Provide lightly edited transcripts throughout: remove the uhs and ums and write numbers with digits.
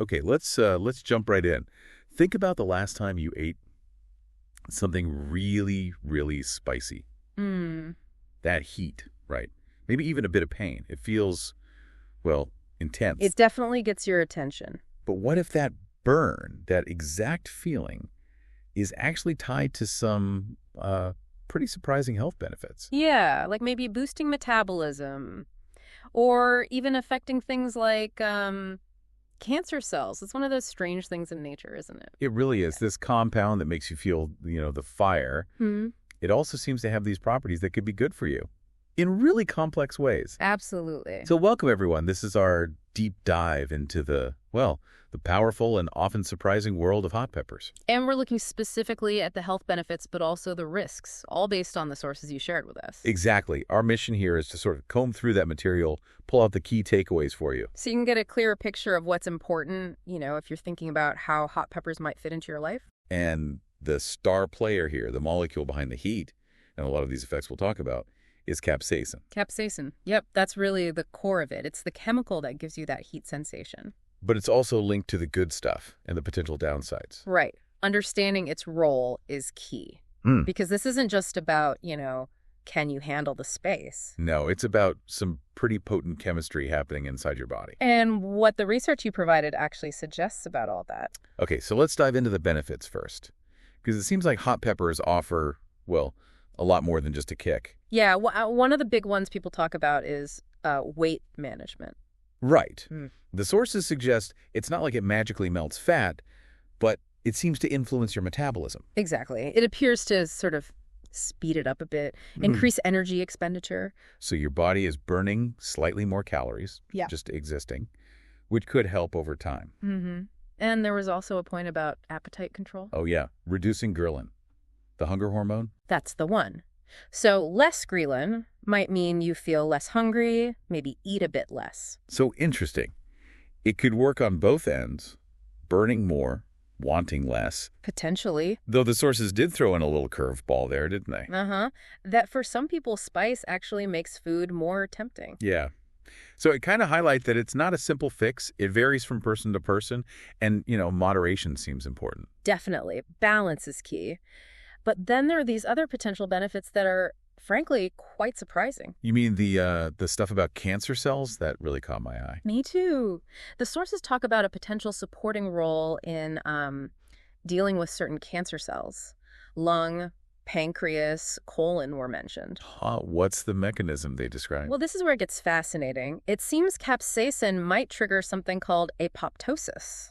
Okay, let's jump right in. Think about the last time you ate something really, really spicy. Mm. That heat, right? Maybe even a bit of pain. It feels, well, intense. It definitely gets your attention. But what if that burn, that exact feeling, is actually tied to some pretty surprising health benefits? Yeah, like maybe boosting metabolism or even affecting things like cancer cells. It's one of those strange things in nature, isn't it? It really is. This compound that makes you feel, the fire, Hmm. it also seems to have these properties that could be good for you in really complex ways. Absolutely. So welcome, everyone. This is our deep dive into the powerful and often surprising world of hot peppers. And we're looking specifically at the health benefits, but also the risks, all based on the sources you shared with us. Exactly. Our mission here is to sort of comb through that material, pull out the key takeaways for you. So you can get a clearer picture of what's important, if you're thinking about how hot peppers might fit into your life. And the star player here, the molecule behind the heat, and a lot of these effects we'll talk about, is capsaicin. Capsaicin. Yep, that's really the core of it. It's the chemical that gives you that heat sensation. But it's also linked to the good stuff and the potential downsides. Right. Understanding its role is key. Because this isn't just about, can you handle the space? No, it's about some pretty potent chemistry happening inside your body. And what the research you provided actually suggests about all that. Okay, so let's dive into the benefits first. Because it seems like hot peppers offer, well, a lot more than just a kick. Yeah, one of the big ones people talk about is weight management. Right. Mm. The sources suggest it's not like it magically melts fat, but it seems to influence your metabolism. Exactly. It appears to sort of speed it up a bit, increase energy expenditure. So your body is burning slightly more calories, Yeah. just existing, which could help over time. Mm-hmm. And there was also a point about appetite control. Oh yeah, reducing ghrelin, the hunger hormone. That's the one. So less ghrelin might mean you feel less hungry, maybe eat a bit less. So interesting. It could work on both ends, burning more, wanting less. Potentially. Though the sources did throw in a little curveball there, didn't they? Uh-huh. That for some people, spice actually makes food more tempting. Yeah. So it kind of highlights that it's not a simple fix. It varies from person to person, and, moderation seems important. Definitely. Balance is key. But then there are these other potential benefits that are, frankly, quite surprising. You mean the stuff about cancer cells? That really caught my eye. Me too. The sources talk about a potential supporting role in dealing with certain cancer cells. Lung, pancreas, colon were mentioned. What's the mechanism they describe? Well, this is where it gets fascinating. It seems capsaicin might trigger something called apoptosis.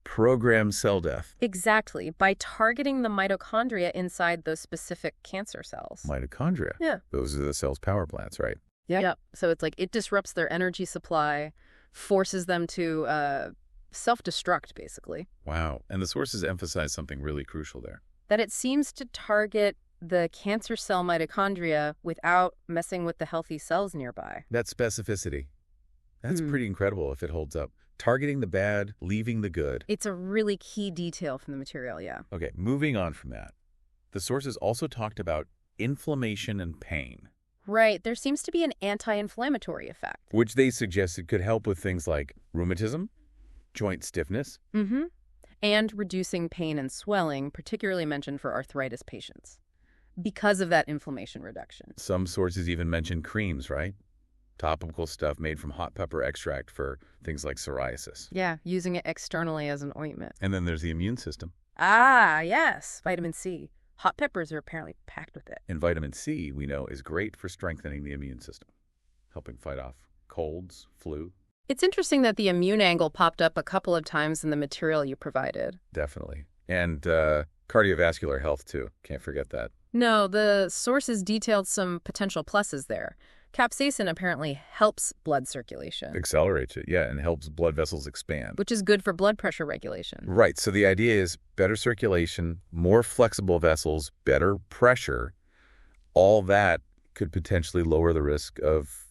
Programmed cell death. Exactly, by targeting the mitochondria inside those specific cancer cells. Mitochondria. Yeah. Those are the cell's power plants, right? Yep. So it's like it disrupts their energy supply, forces them to self-destruct, basically. Wow. And the sources emphasize something really crucial there. That it seems to target the cancer cell mitochondria without messing with the healthy cells nearby. That specificity. That's pretty incredible if it holds up. Targeting the bad, leaving the good. It's a really key detail from the material, yeah. Okay, moving on from that. The sources also talked about inflammation and pain, Right. There seems to be an anti-inflammatory effect. which they suggested could help with things like rheumatism, joint stiffness. Mm-hmm. And reducing pain and swelling, particularly mentioned for arthritis patients, because of that inflammation reduction. Some sources even mention creams, right? Topical stuff made from hot pepper extract for things like psoriasis. Yeah, using it externally as an ointment. And then there's the immune system. Ah, yes, vitamin C. Hot peppers are apparently packed with it. And vitamin C, we know, is great for strengthening the immune system, helping fight off colds, flu. It's interesting that the immune angle popped up a couple of times in the material you provided. Definitely. And cardiovascular health, too. Can't forget that. No, the sources detailed some potential pluses there. Capsaicin apparently helps blood circulation, Accelerates it, yeah, and helps blood vessels expand. which is good for blood pressure regulation. Right, so the idea is better circulation, more flexible vessels, better pressure. All that could potentially lower the risk of,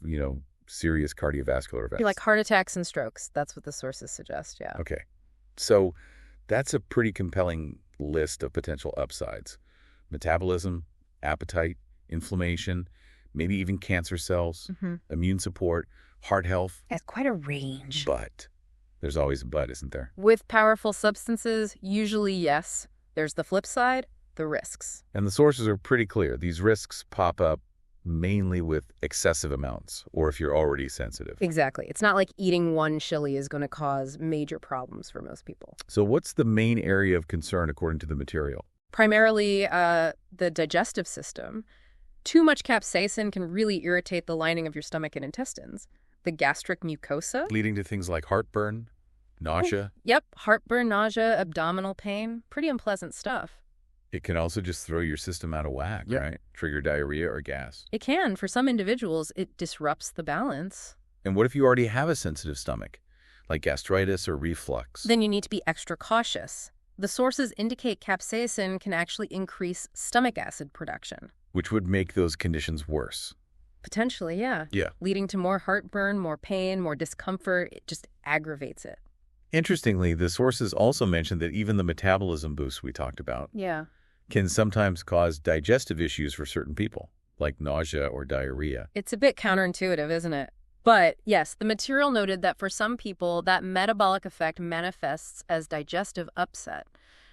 serious cardiovascular events. Like heart attacks and strokes. That's what the sources suggest, yeah. Okay, so that's a pretty compelling list of potential upsides. Metabolism, appetite, inflammation, maybe even cancer cells, immune support, heart health. That's quite a range. But There's always a but, isn't there? With powerful substances, usually yes. There's the flip side, the risks. And the sources are pretty clear. These risks pop up mainly with excessive amounts, or if you're already sensitive. Exactly. It's not like eating one chili is going to cause major problems for most people. So what's the main area of concern according to the material? Primarily the digestive system. Too much capsaicin can really irritate the lining of your stomach and intestines. The gastric mucosa. Leading to things like heartburn, nausea. Yep, heartburn, nausea, abdominal pain. Pretty unpleasant stuff. It can also just throw your system out of whack, Yep. right? Trigger diarrhea or gas. It can. For some individuals, it disrupts the balance. And what if you already have a sensitive stomach, like gastritis or reflux? Then you need to be extra cautious. The sources indicate capsaicin can actually increase stomach acid production. Which would make those conditions worse. Potentially, yeah. Yeah. Leading to more heartburn, more pain, more discomfort. It just aggravates it. Interestingly, the sources also mentioned that even the metabolism boosts we talked about Yeah. can sometimes cause digestive issues for certain people, like nausea or diarrhea. It's a bit counterintuitive, isn't it? But yes, the material noted that for some people, that metabolic effect manifests as digestive upset,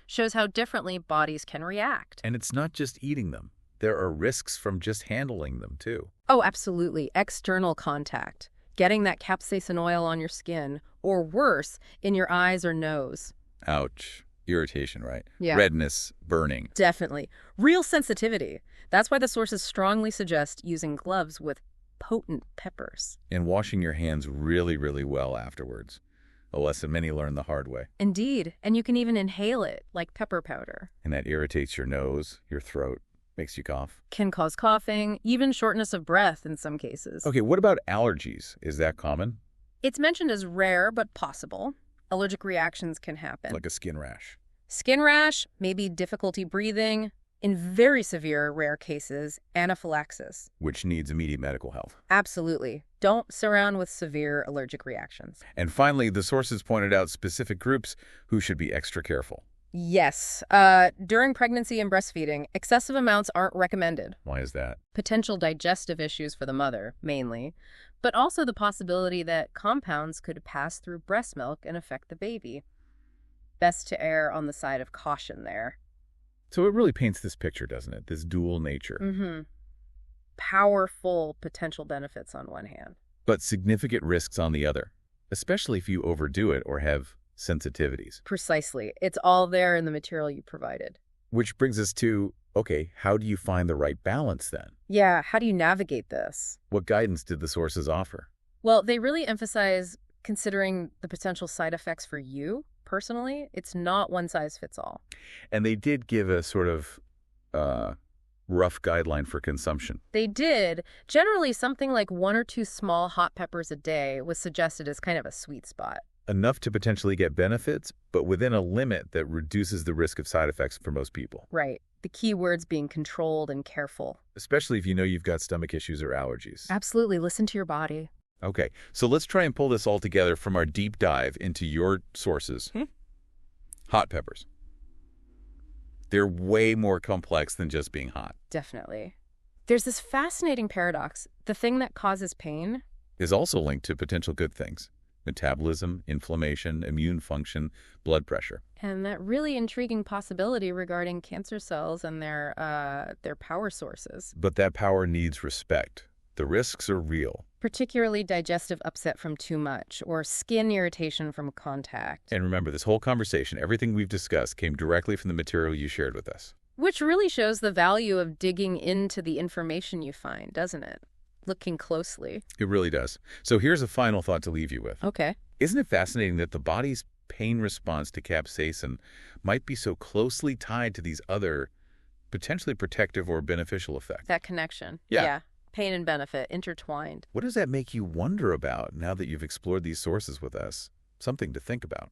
shows how differently bodies can react. And it's not just eating them. There are risks from just handling them, too. Oh, absolutely. External contact. Getting that capsaicin oil on your skin, or worse, in your eyes or nose. Ouch. Irritation, right? Yeah. Redness, burning. Definitely. Real sensitivity. That's why the sources strongly suggest using gloves with potent peppers. And washing your hands really, really well afterwards. A lesson many learn the hard way. Indeed. And you can even inhale it, like pepper powder. And that irritates your nose, your throat, makes you cough. Can cause coughing, even shortness of breath in some cases. Okay, what about allergies? Is that common? It's mentioned as rare but possible. Allergic reactions can happen. Like a skin rash. Skin rash, maybe difficulty breathing. In very severe, rare cases, anaphylaxis. Which needs immediate medical help. Absolutely. Don't surround with severe allergic reactions. And finally, the sources pointed out specific groups who should be extra careful. Yes. During pregnancy and breastfeeding, excessive amounts aren't recommended. Why is that? Potential digestive issues for the mother, mainly, but also the possibility that compounds could pass through breast milk and affect the baby. Best to err on the side of caution there. So it really paints this picture, doesn't it? This dual nature. Mm-hmm. Powerful potential benefits on one hand. But significant risks on the other, especially if you overdo it or have sensitivities. Precisely. It's all there in the material you provided. Which brings us to, okay, how do you find the right balance then? Yeah, how do you navigate this? What guidance did the sources offer? Well, they really emphasize considering the potential side effects for you personally. It's not one size fits all. And they did give a sort of rough guideline for consumption. They did. Generally, something like 1 or 2 small hot peppers a day was suggested as kind of a sweet spot. Enough to potentially get benefits, but within a limit that reduces the risk of side effects for most people. Right. The key words being controlled and careful. Especially if you know you've got stomach issues or allergies. Absolutely. Listen to your body. Okay, so let's try and pull this all together from our deep dive into your sources. Hot peppers. They're way more complex than just being hot. Definitely. There's this fascinating paradox. The thing that causes pain Is also linked to potential good things. Metabolism, inflammation, immune function, blood pressure. and that really intriguing possibility regarding cancer cells and their power sources, But that power needs respect. The risks are real. particularly digestive upset from too much or skin irritation from contact, And remember, this whole conversation, everything we've discussed, came directly from the material you shared with us. which really shows the value of digging into the information you find, doesn't it? Looking closely. It really does. So here's a final thought to leave you with. Okay. Isn't it fascinating that the body's pain response to capsaicin might be so closely tied to these other potentially protective or beneficial effects? That connection. Yeah. Pain and benefit intertwined. What does that make you wonder about now that you've explored these sources with us? Something to think about.